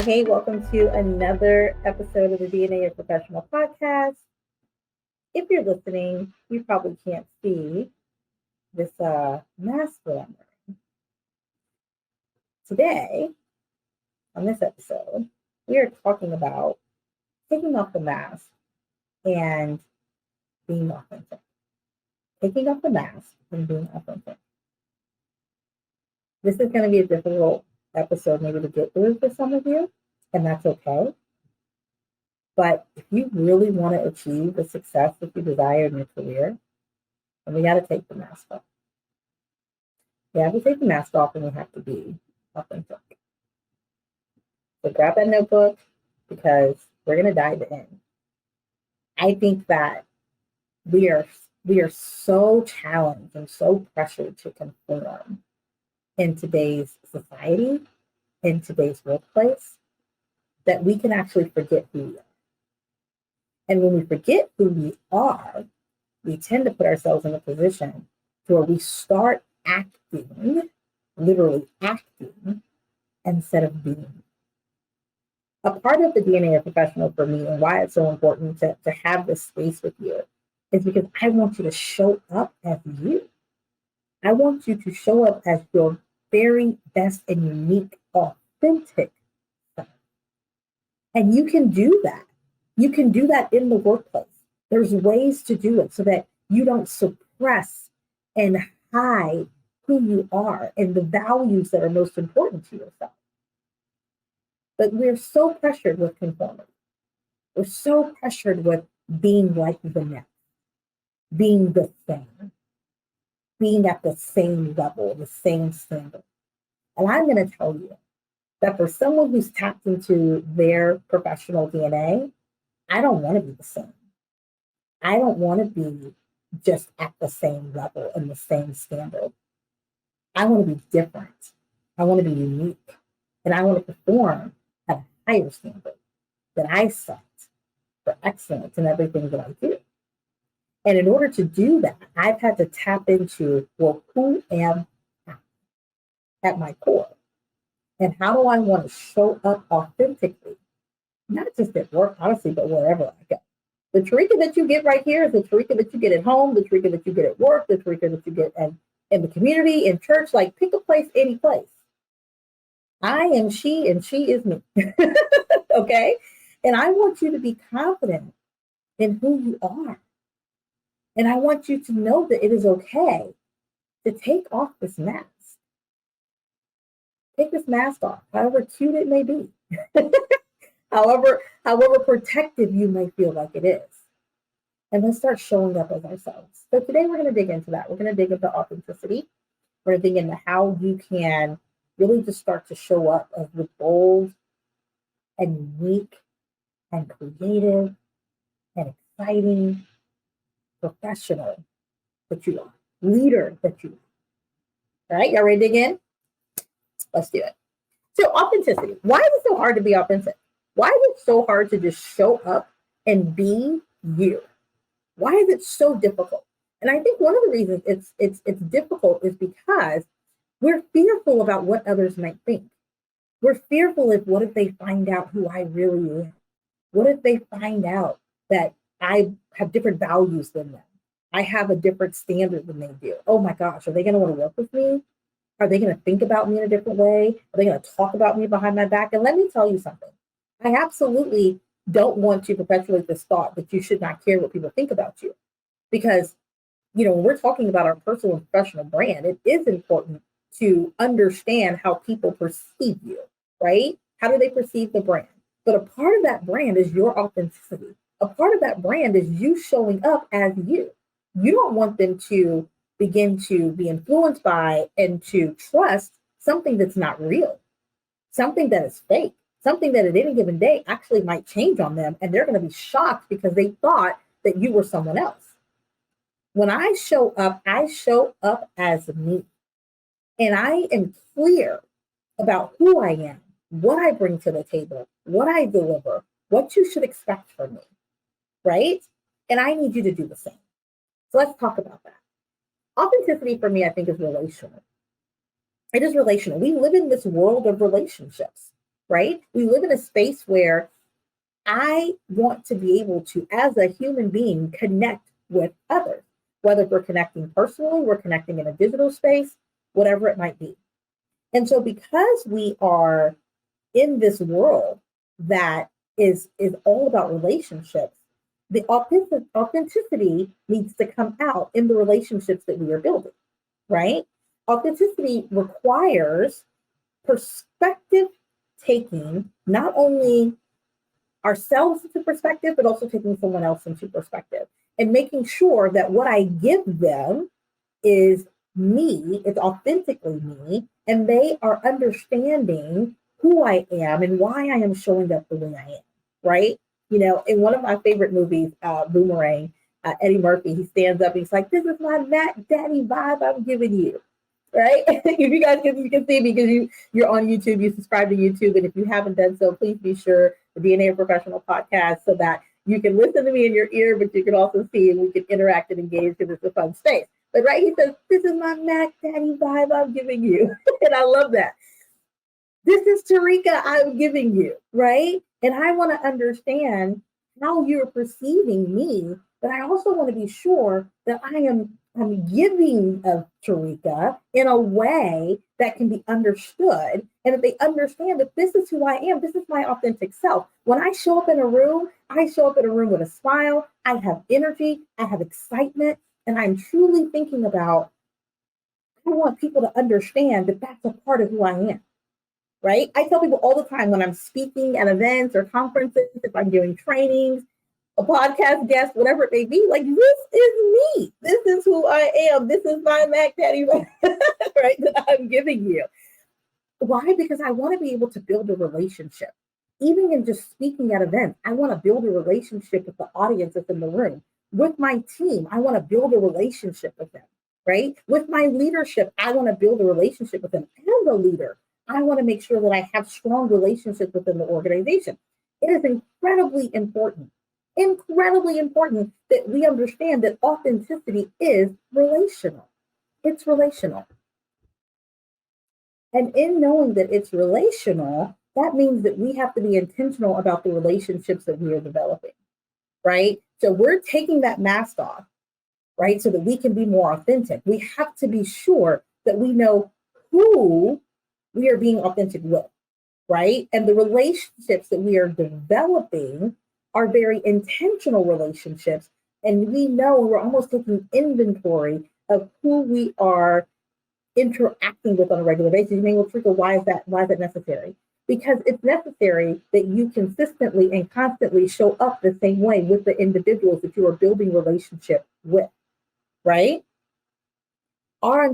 Hey, welcome to another episode of the DNA of Professional podcast. If you're listening, you probably can't see this mask that I'm wearing. Today, on this episode, we are talking about taking off the mask and being authentic. Taking off the mask and being authentic. This is going to be a difficult episode maybe to get through for some of you, and that's okay. But if you really want to achieve the success that you desire in your career, then we got to take the mask off. We have to take the mask off and we have to be authentic. So grab that notebook because we're going to dive in. I think that we are so challenged and so pressured to conform in today's society, in today's workplace, that we can actually forget who we are. And when we forget who we are, we tend to put ourselves in a position where we start acting, literally acting, instead of being. A part of the DNA of professional for me and why it's so important to have this space with you is because I want you to show up as you. I want you to show up as your very best and unique, authentic self. And you can do that. You can do that in the workplace. There's ways to do it so that you don't suppress and hide who you are and the values that are most important to yourself. But we're so pressured with conformity. We're so pressured with being like the next, being the same, being at the same level, the same standard. And I'm going to tell you that for someone who's tapped into their professional DNA, I don't want to be the same. I don't want to be just at the same level and the same standard. I want to be different. I want to be unique. And I want to perform at a higher standard that I set for excellence in everything that I do. And in order to do that, I've had to tap into, well, who am I at my core? And how do I want to show up authentically? Not just at work, honestly, but wherever I go. The Tareka that you get right here is the Tareka that you get at home, the Tareka that you get at work, the Tareka that you get in the community, in church, like pick a place, any place. I am she and she is me. Okay? And I want you to be confident in who you are. And I want you to know that it is okay to take off this mask. Take this mask off, however cute it may be. However protective you may feel like it is. And let's start showing up as ourselves. So today we're going to dig into that. We're going to dig into authenticity. We're going to dig into how you can really just start to show up as the bold and unique and creative and exciting professional that you are, leader that you are. All right, y'all ready to dig in? Let's do it. So authenticity. Why is it so hard to be authentic? Why is it so hard to just show up and be you? Why is it so difficult? And I think one of the reasons it's difficult is because we're fearful about what others might think. We're fearful of what if they find out who I really am? What if they find out that I have different values than them? I have a different standard than they do. Oh my gosh, are they going to want to work with me? Are they going to think about me in a different way? Are they going to talk about me behind my back? And let me tell you something. I absolutely don't want to perpetuate this thought that you should not care what people think about you. Because, when we're talking about our personal and professional brand, it is important to understand how people perceive you, right? How do they perceive the brand? But a part of that brand is your authenticity. A part of that brand is you showing up as you. You don't want them to begin to be influenced by and to trust something that's not real, something that is fake, something that at any given day actually might change on them. And they're going to be shocked because they thought that you were someone else. When I show up as me. And I am clear about who I am, what I bring to the table, what I deliver, what you should expect from me, right? And I need you to do the same. So let's talk about that. Authenticity for me, I think, is relational. It is relational. We live in this world of relationships. right? We live in a space where I want to be able to, as a human being, connect with others, whether we're connecting personally, we're connecting in a digital space, whatever it might be. And so because we are in this world that is all about relationships, the authenticity needs to come out in the relationships that we are building, right? Authenticity requires perspective taking, not only ourselves into perspective, but also taking someone else into perspective and making sure that what I give them is me, it's authentically me, and they are understanding who I am and why I am showing up the way I am, right? You know, in one of my favorite movies, Boomerang, Eddie Murphy, he stands up and he's like, "This is my Mac Daddy vibe I'm giving you." Right? If you guys you can see me because you're on YouTube, you subscribe to YouTube, and if you haven't done so, please be sure the DNA of Professional podcast so that you can listen to me in your ear, but you can also see and we can interact and engage because it's a fun space. But right, he says, "This is my Mac Daddy vibe I'm giving you," and I love that. This is Tareka I'm giving you, right? And I want to understand how you're perceiving me, but I also want to be sure that I'm giving of Tareka in a way that can be understood. And that they understand that this is who I am. This is my authentic self. When I show up in a room, I show up in a room with a smile. I have energy. I have excitement. And I'm truly thinking about, I want people to understand that that's a part of who I am, right? I tell people all the time when I'm speaking at events or conferences, if I'm doing trainings, a podcast guest, whatever it may be, like, this is me. This is who I am. This is my Mac Daddy, right? That I'm giving you. Why? Because I want to be able to build a relationship. Even in just speaking at events, I want to build a relationship with the audience that's in the room. With my team, I want to build a relationship with them, right? With my leadership, I want to build a relationship with them. As a leader, I want to make sure that I have strong relationships within the organization. It is incredibly important that we understand that authenticity is relational. It's relational. And in knowing that it's relational, that means that we have to be intentional about the relationships that we are developing, right? So we're taking that mask off, right? So that we can be more authentic. We have to be sure that we know who we are being authentic with, right? And the relationships that we are developing are very intentional relationships. And we know we're almost taking inventory of who we are interacting with on a regular basis. You may well Trika, why is that? Why is that necessary? Because it's necessary that you consistently and constantly show up the same way with the individuals that you are building relationship with, right? Our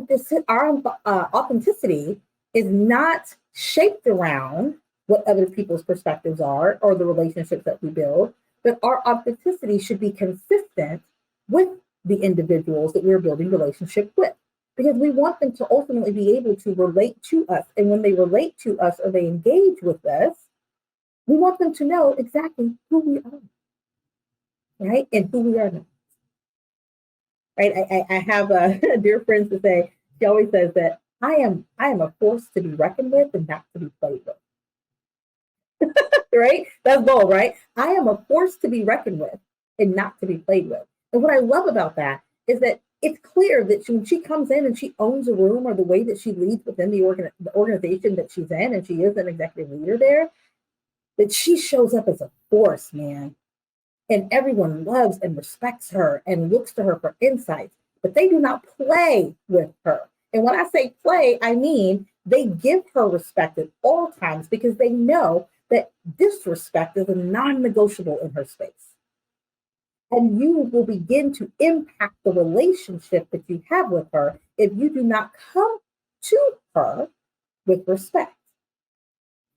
authenticity is not shaped around what other people's perspectives are or the relationships that we build, but our authenticity should be consistent with the individuals that we're building relationship with, because we want them to ultimately be able to relate to us. And when they relate to us or they engage with us, we want them to know exactly who we are, right? And who we are not. Right? I have a dear friend to say, she always says that I am a force to be reckoned with and not to be played with. Right? That's bold, right? I am a force to be reckoned with and not to be played with. And what I love about that is that it's clear that when she comes in and she owns a room, or the way that she leads within the organization that she's in, and she is an executive leader there, that she shows up as a force, man. And everyone loves and respects her and looks to her for insights, but they do not play with her. And when I say play, I mean they give her respect at all times, because they know that disrespect is a non-negotiable in her space. And you will begin to impact the relationship that you have with her if you do not come to her with respect.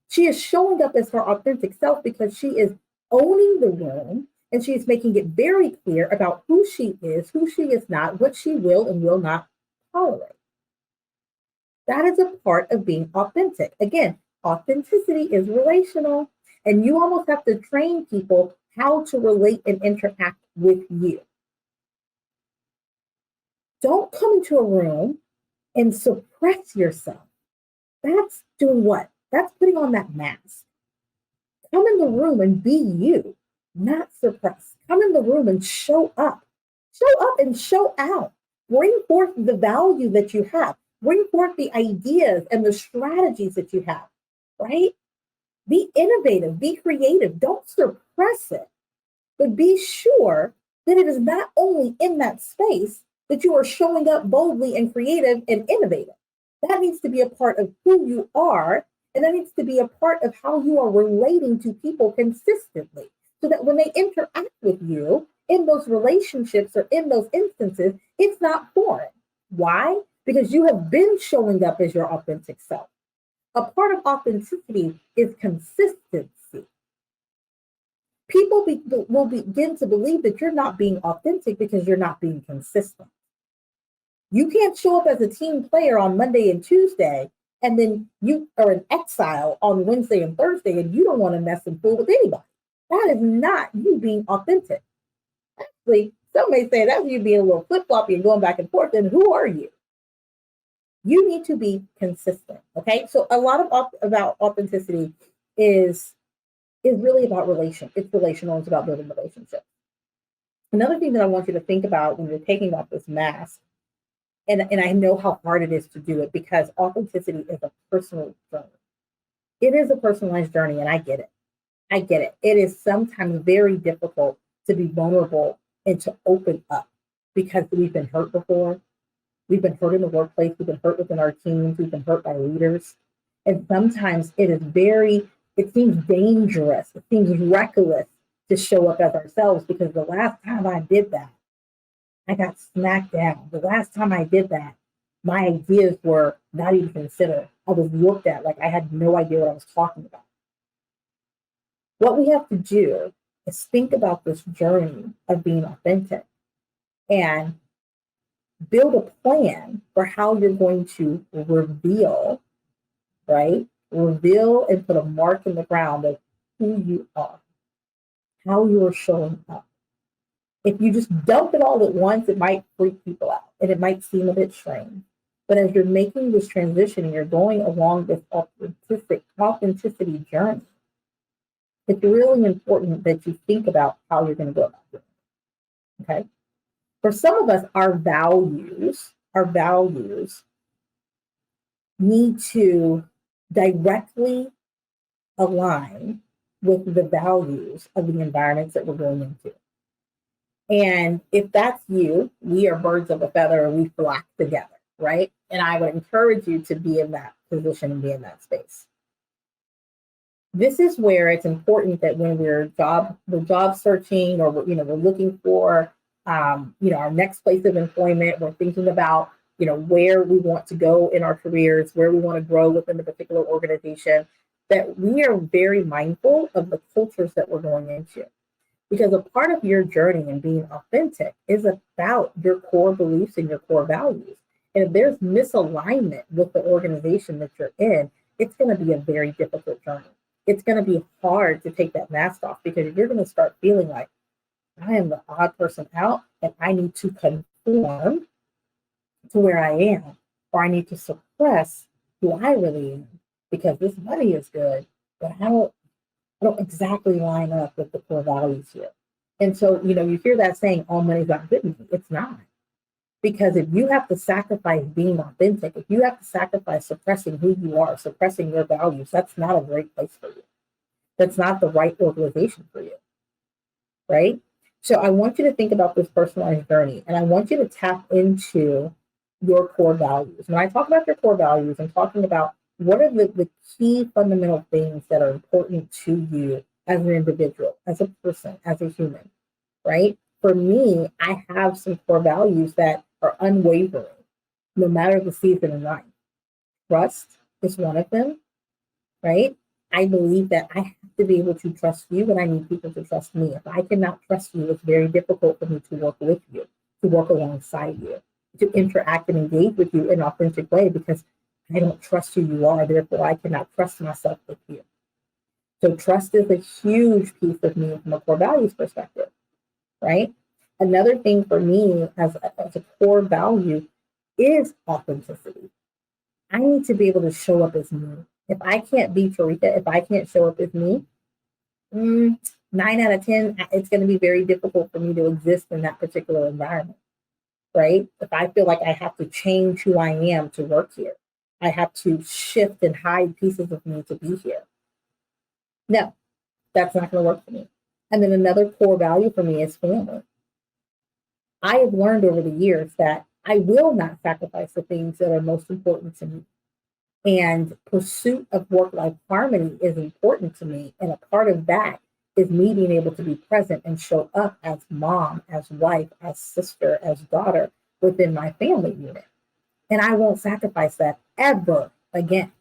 She is showing up as her authentic self because she is owning the room, and she is making it very clear about who she is not, what she will and will not tolerate. That is a part of being authentic. Again, authenticity is relational, and you almost have to train people how to relate and interact with you. Don't come into a room and suppress yourself. That's doing what? That's putting on that mask. Come in the room and be you, not suppress. Come in the room and show up. Show up and show out. Bring forth the value that you have. Bring forth the ideas and the strategies that you have, right? Be innovative, be creative. Don't suppress it, but be sure that it is not only in that space that you are showing up boldly and creative and innovative. That needs to be a part of who you are, and that needs to be a part of how you are relating to people consistently, so that when they interact with you in those relationships or in those instances, it's not foreign. Why? Because you have been showing up as your authentic self. A part of authenticity is consistency. People will begin to believe that you're not being authentic because you're not being consistent. You can't show up as a team player on Monday and Tuesday, and then you are in exile on Wednesday and Thursday, and you don't want to mess and fool with anybody. That is not you being authentic. Actually, some may say that's you being a little flip-floppy and going back and forth, then who are you? You need to be consistent, okay? So a lot of about authenticity is really about relation. It's relational. It's about building relationships. Another thing that I want you to think about when you're taking off this mask, and I know how hard it is to do it, because authenticity is a personal journey. It is a personalized journey, and I get it. I get it. It is sometimes very difficult to be vulnerable and to open up because we've been hurt before. We've been hurt in the workplace. We've been hurt within our teams. We've been hurt by leaders. And sometimes it seems dangerous. It seems reckless to show up as ourselves, because the last time I did that, I got smacked down. The last time I did that, my ideas were not even considered. I was looked at like I had no idea what I was talking about. What we have to do is think about this journey of being authentic and build a plan for how you're going to reveal, right? Reveal and put a mark in the ground of who you are, how you are showing up. If you just dump it all at once, it might freak people out and it might seem a bit strange. But as you're making this transition and you're going along this authenticity journey, it's really important that you think about how you're going to go about it. Okay? For some of us, our values need to directly align with the values of the environments that we're going into. And if that's you, we are birds of a feather and we flock together, right? And I would encourage you to be in that position and be in that space. This is where it's important that when we're job searching, or we're looking for our next place of employment, we're thinking about where we want to go in our careers, where we want to grow within the particular organization, that we are very mindful of the cultures that we're going into. Because a part of your journey and being authentic is about your core beliefs and your core values. And if there's misalignment with the organization that you're in, it's going to be a very difficult journey. It's going to be hard to take that mask off, because you're going to start feeling like, I am the odd person out and I need to conform to where I am, or I need to suppress who I really am because this money is good, but I don't exactly line up with the core values here. And so, you hear that saying, all money's not good money. It's not. Because if you have to sacrifice being authentic, if you have to sacrifice suppressing who you are, suppressing your values, that's not a great place for you. That's not the right organization for you, right? So I want you to think about this personalized journey, and I want you to tap into your core values. When I talk about your core values, I'm talking about what are the key fundamental things that are important to you as an individual, as a person, as a human, right? For me, I have some core values that are unwavering, no matter the season in life. Trust is one of them, right? I believe that I have to be able to trust you, and I need people to trust me. If I cannot trust you, it's very difficult for me to work with you, to work alongside you, to interact and engage with you in an authentic way, because I don't trust who you are. Therefore, I cannot trust myself with you. So trust is a huge piece of me from a core values perspective, right? Another thing for me as a core value is authenticity. I need to be able to show up as me. If I can't be Tareka, if I can't show up as me, 9 out of 10, it's going to be very difficult for me to exist in that particular environment, right? If I feel like I have to change who I am to work here, I have to shift and hide pieces of me to be here. No, that's not going to work for me. And then another core value for me is family. I have learned over the years that I will not sacrifice the things that are most important to me. And pursuit of work-life harmony is important to me. And a part of that is me being able to be present and show up as mom, as wife, as sister, as daughter within my family unit. And I won't sacrifice that ever again.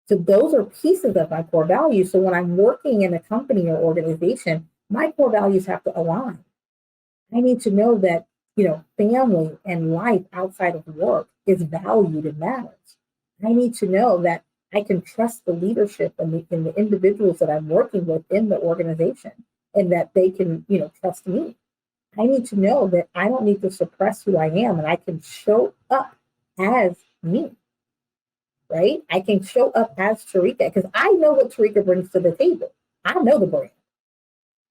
So those are pieces of my core values. So when I'm working in a company or organization, my core values have to align. I need to know that, family and life outside of work is valued and matters. I need to know that I can trust the leadership and the individuals that I'm working with in the organization, and that they can, trust me. I need to know that I don't need to suppress who I am, and I can show up as me, right? I can show up as Tareka because I know what Tareka brings to the table. I know the brand,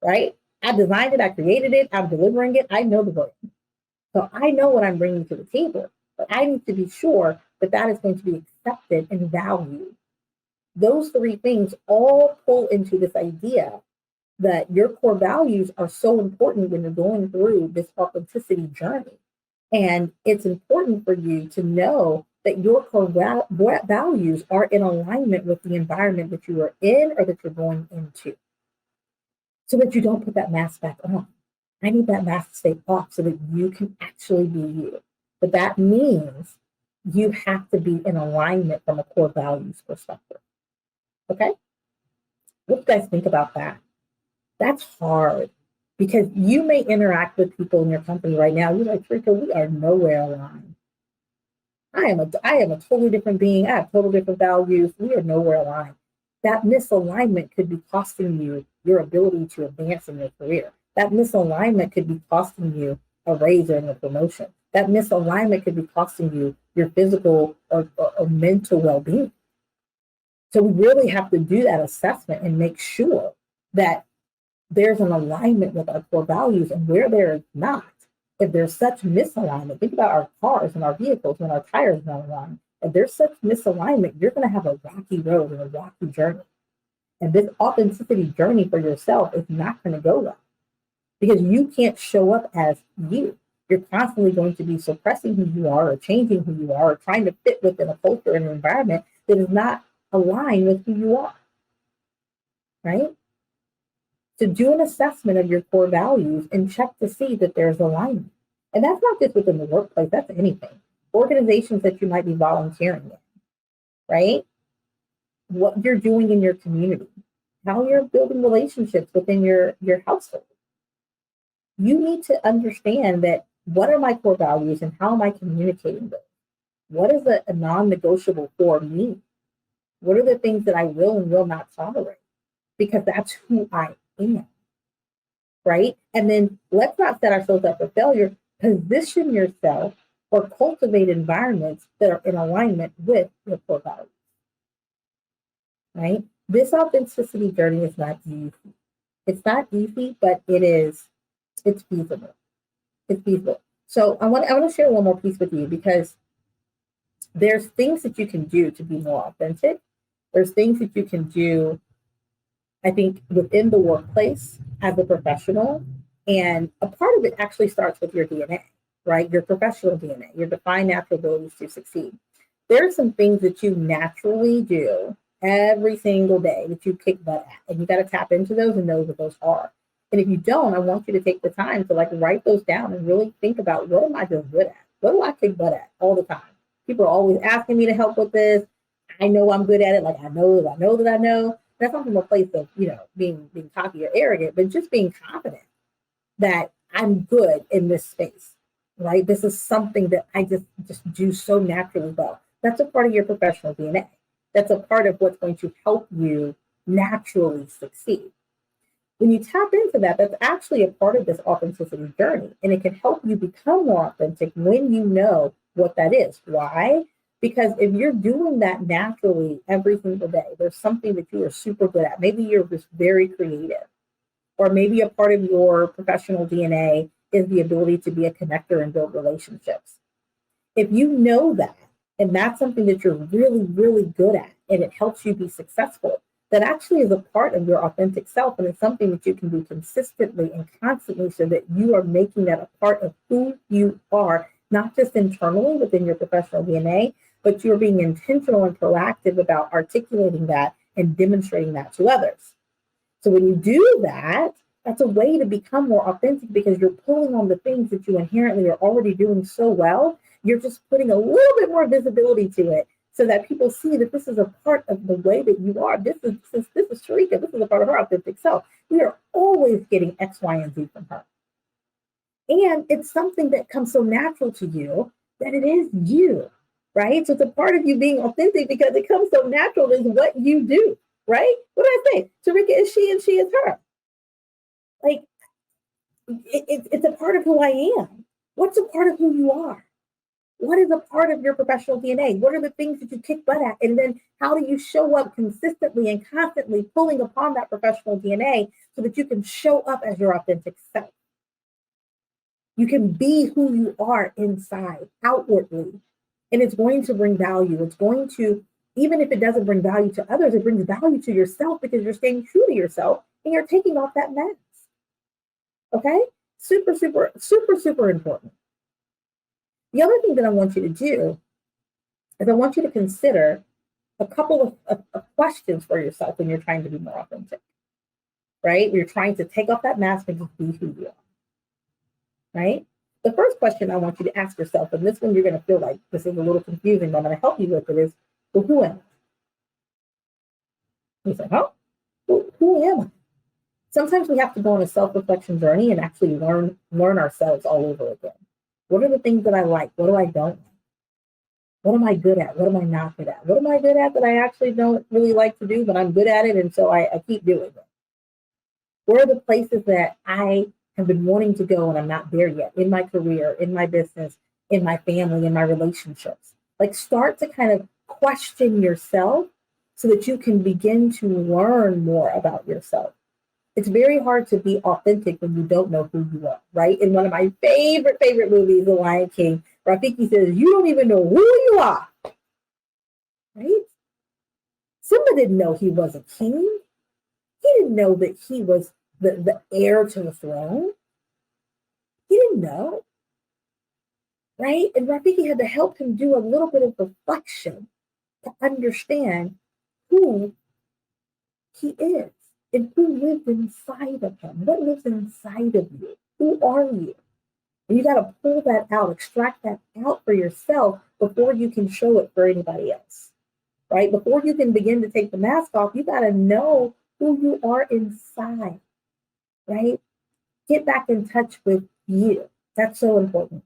right? I designed it, I created it, I'm delivering it, I know the brand. So I know what I'm bringing to the table, but I need to be sure that that is going to be accepted and valued. Those three things all pull into this idea that your core values are so important when you're going through this authenticity journey. And it's important for you to know that your core values are in alignment with the environment that you are in or that you're going into, so that you don't put that mask back on. I need that mask to stay off so that you can actually be you. But that means you have to be in alignment from a core values perspective. Okay? What do you guys think about that? That's hard because you may interact with people in your company right now. You're like, Tareka, we are nowhere aligned. I am a totally different being. I have total different values. We are nowhere aligned. That misalignment could be costing you your ability to advance in your career. That misalignment could be costing you a raise or a promotion. That misalignment could be costing you your physical or mental well-being. So we really have to do that assessment and make sure that there's an alignment with our core values, and where there is not, if there's such misalignment, think about our cars and our vehicles when our tires are not aligned. If there's such misalignment, you're going to have a rocky road and a rocky journey. And this authenticity journey for yourself is not going to go well because you can't show up as you. You're constantly going to be suppressing who you are or changing who you are or trying to fit within a culture and an environment that is not aligned with who you are, right? To do an assessment of your core values and check to see that there's alignment. And that's not just within the workplace, that's anything. Organizations that you might be volunteering in, right? What you're doing in your community, how you're building relationships within your household. You need to understand that what are my core values and how am I communicating them? What is a non-negotiable for me? What are the things that I will and will not tolerate? Because that's who I am, right? And then let's not set ourselves up for failure. Position yourself or cultivate environments that are in alignment with your core values, right? This authenticity journey is not easy. It's not easy, but it's feasible. It's feasible. So I want to share one more piece with you because there's things that you can do to be more authentic. There's things that you can do, I think, within the workplace as a professional. And a part of it actually starts with your DNA, right? Your professional DNA, your defined natural abilities to succeed. There are some things that you naturally do every single day that you kick butt at. And you got to tap into those and know what those are. And if you don't, I want you to take the time to write those down and really think about, what am I just good at? What do I kick butt at all the time? People are always asking me to help with this. I know I'm good at it. I know that I know that I know. That's not from a place of, being cocky or arrogant, but just being confident that I'm good in this space, right? This is something that I just do so naturally well. That's a part of your professional DNA. That's a part of what's going to help you naturally succeed. When you tap into that, that's actually a part of this authenticity journey, and it can help you become more authentic when you know what that is. Why? Because if you're doing that naturally every single day, there's something that you are super good at. Maybe you're just very creative, or maybe a part of your professional DNA is the ability to be a connector and build relationships. If you know that, and that's something that you're really, really good at, and it helps you be successful, that actually is a part of your authentic self. And it's something that you can do consistently and constantly so that you are making that a part of who you are, not just internally within your professional DNA, but you're being intentional and proactive about articulating that and demonstrating that to others. So when you do that, that's a way to become more authentic because you're pulling on the things that you inherently are already doing so well. You're just putting a little bit more visibility to it so that people see that this is a part of the way that you are. This is Tareka. This is a part of her authentic self. We are always getting X, Y, and Z from her. And it's something that comes so natural to you that it is you, right? So it's a part of you being authentic because it comes so natural is what you do, right? What did I say? Tareka is she and she is her. Like, it's a part of who I am. What's a part of who you are? What is a part of your professional DNA? What are the things that you kick butt at? And then how do you show up consistently and constantly pulling upon that professional DNA so that you can show up as your authentic self? You can be who you are inside, outwardly, and it's going to bring value. It's going to, even if it doesn't bring value to others, it brings value to yourself because you're staying true to yourself and you're taking off that mask. Okay? Super, super, super, super important. The other thing that I want you to do is I want you to consider a couple of questions for yourself when you're trying to be more authentic, right? You're trying to take off that mask and just be who you are, right? The first question I want you to ask yourself, and this one you're going to feel like this is a little confusing, but I'm going to help you with it, is, well, who am I? You say, huh? Who am I? Sometimes we have to go on a self-reflection journey and actually learn ourselves all over again. What are the things that I like? What do I don't like? What am I good at? What am I not good at? What am I good at that I actually don't really like to do, but I'm good at it, and so I keep doing it? Where are the places that I have been wanting to go and I'm not there yet in my career, in my business, in my family, in my relationships? Like, start to kind of question yourself so that you can begin to learn more about yourself. It's very hard to be authentic when you don't know who you are, right? In one of my favorite movies, The Lion King, Rafiki says, you don't even know who you are, right? Simba didn't know he was a king. He didn't know that he was the heir to the throne. He didn't know, right? And Rafiki had to help him do a little bit of reflection to understand who he is. And who lives inside of him? What lives inside of you? Who are you? And you got to pull that out, extract that out for yourself before you can show it for anybody else, right? Before you can begin to take the mask off, you got to know who you are inside, right? Get back in touch with you. That's so important.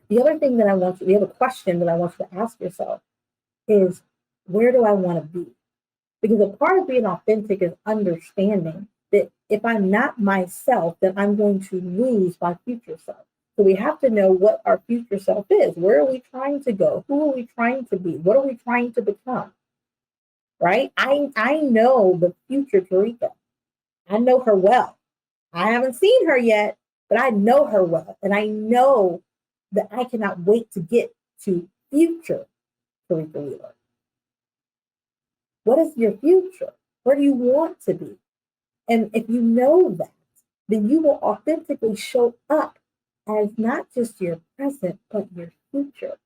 The other thing that the other question that I want you to ask yourself is, where do I want to be? Because a part of being authentic is understanding that if I'm not myself, then I'm going to lose my future self. So we have to know what our future self is. Where are we trying to go? Who are we trying to be? What are we trying to become? Right? I know the future Tareka. I know her well. I haven't seen her yet, but I know her well. And I know that I cannot wait to get to future Tareka Wheeler. What is your future? Where do you want to be? And if you know that, then you will authentically show up as not just your present, but your future,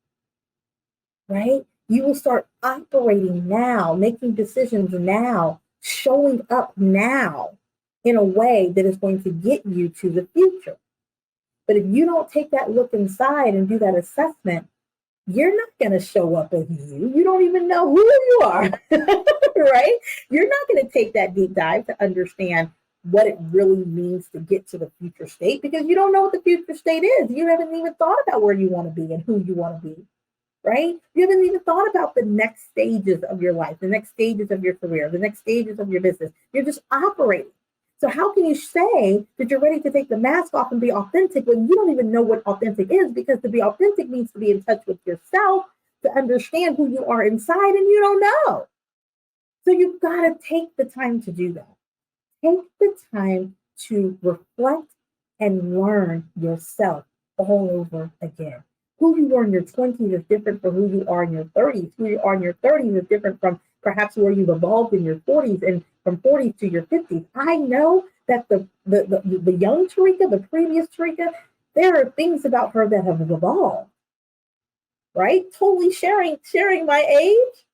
right? You will start operating now, making decisions now, showing up now in a way that is going to get you to the future. But if you don't take that look inside and do that assessment, you're not going to show up as you. You don't even know who you are, right? You're not going to take that deep dive to understand what it really means to get to the future state because you don't know what the future state is. You haven't even thought about where you want to be and who you want to be, right? You haven't even thought about the next stages of your life, the next stages of your career, the next stages of your business. You're just operating. So how can you say that you're ready to take the mask off and be authentic when you don't even know what authentic is? Because to be authentic means to be in touch with yourself, to understand who you are inside and you don't know. So you've got to take the time to do that. Take the time to reflect and learn yourself all over again. Who you were in your 20s is different from who you are in your 30s. Who you are in your 30s is different from perhaps where you've evolved in your 40s and from 40s to your 50s. I know that the young Tareka, the previous Tareka, there are things about her that have evolved, right? Totally sharing my age.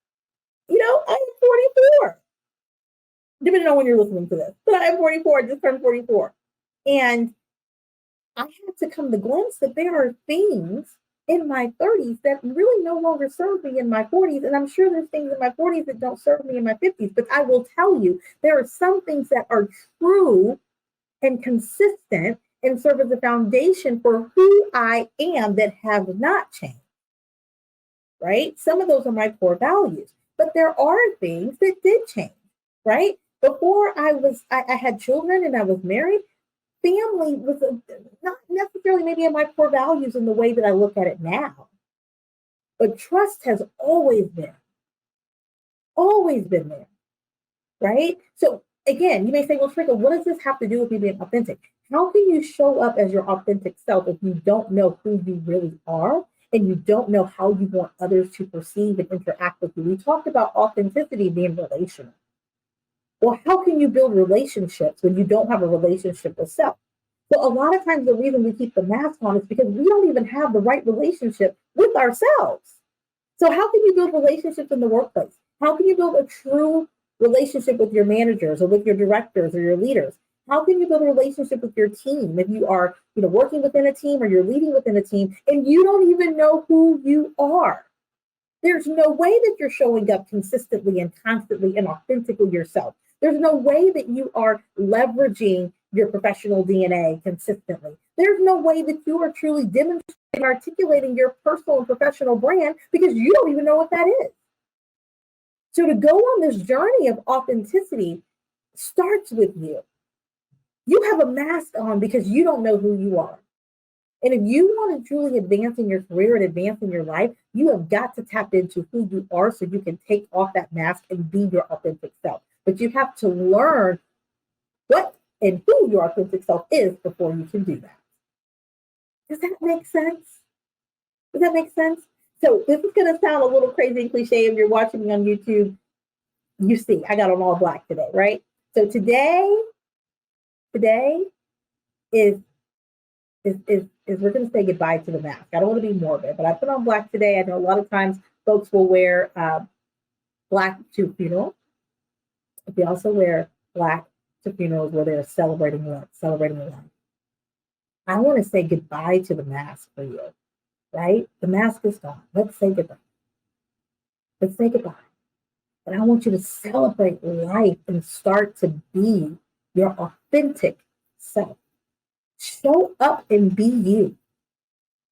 I am 44. Depending on when you're listening to this, but I am 44, just turned 44. And I had to come to glimpse that there are things in my 30s that really no longer serve me in my 40s. And I'm sure there's things in my 40s that don't serve me in my 50s. But I will tell you, there are some things that are true and consistent and serve as a foundation for who I am that have not changed, right? Some of those are my core values, but there are things that did change, right? Before I had children and I was married, family was not necessarily maybe in my core values in the way that I look at it now. But trust has always been there, right? So again, you may say, well, Tareka, what does this have to do with me being authentic? How can you show up as your authentic self if you don't know who you really are and you don't know how you want others to perceive and interact with you? We talked about authenticity being relational. Well, how can you build relationships when you don't have a relationship with self? So a lot of times the reason we keep the mask on is because we don't even have the right relationship with ourselves. So how can you build relationships in the workplace? How can you build a true relationship with your managers or with your directors or your leaders? How can you build a relationship with your team if you are, working within a team or you're leading within a team and you don't even know who you are? There's no way that you're showing up consistently and constantly and authentically yourself. There's no way that you are leveraging your professional DNA consistently. There's no way that you are truly demonstrating and articulating your personal and professional brand because you don't even know what that is. So to go on this journey of authenticity starts with you. You have a mask on because you don't know who you are. And if you want to truly advance in your career and advance in your life, you have got to tap into who you are so you can take off that mask and be your authentic self. But you have to learn what and who your authentic self is before you can do that. Does that make sense? Does that make sense? So this is going to sound a little crazy and cliche if you're watching me on YouTube. You see, I got on all black today, right? So today is we're going to say goodbye to the mask. I don't want to be morbid, but I put on black today. I know a lot of times folks will wear black to funeral. They also wear black to funerals where they're celebrating life. I want to say goodbye to the mask for you, right? The mask is gone. Let's say goodbye. And I want you to celebrate life and start to be your authentic self. Show up and be you.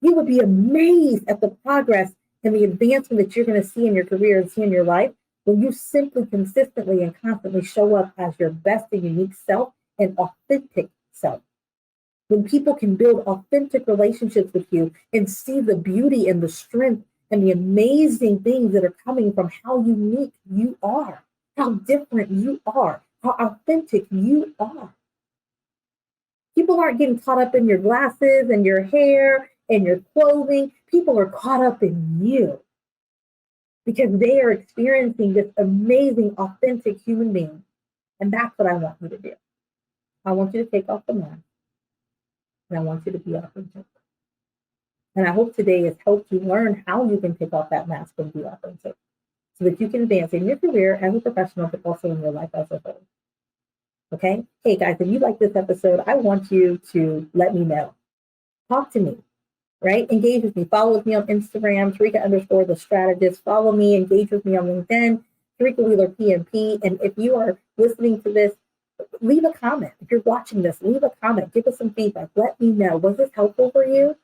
You would be amazed at the progress and the advancement that you're going to see in your career and see in your life when you simply, consistently, and constantly show up as your best and unique self and authentic self. When people can build authentic relationships with you and see the beauty and the strength and the amazing things that are coming from how unique you are, how different you are, how authentic you are. People aren't getting caught up in your glasses and your hair and your clothing. People are caught up in you because they are experiencing this amazing, authentic human being. And that's what I want you to do. I want you to take off the mask and I want you to be authentic. And I hope today has helped you learn how you can take off that mask and be authentic so that you can advance in your career as a professional, but also in your life as a whole. Okay? Hey guys, if you like this episode, I want you to let me know. Talk to me, right? Engage with me. Follow with me on Instagram, Tareka_the strategist. Follow me, engage with me on LinkedIn, Tareka Wheeler PMP. And if you are listening to this, leave a comment. If you're watching this, leave a comment. Give us some feedback. Let me know. Was this helpful for you?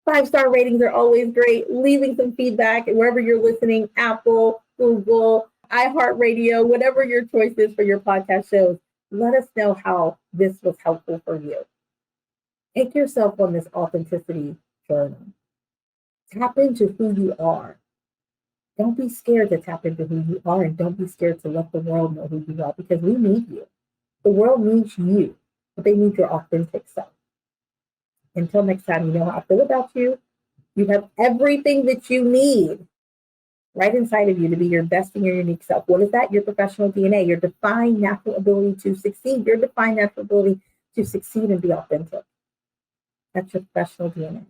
5-star ratings are always great. Leaving some feedback wherever you're listening, Apple, Google, iHeartRadio, whatever your choice is for your podcast shows. Let us know how this was helpful for you. Take yourself on this authenticity journey. Tap into who you are. Don't be scared to tap into who you are, and don't be scared to let the world know who you are, because we need you. The world needs you, but they need your authentic self. Until next time, you know how I feel about you. You have everything that you need right inside of you to be your best and your unique self. What is that? Your professional DNA, your defined natural ability to succeed, your defined natural ability to succeed and be authentic. That's your professional DNA.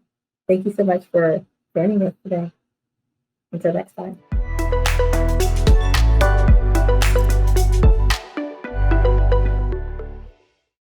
Thank you so much for joining us today. Until next time.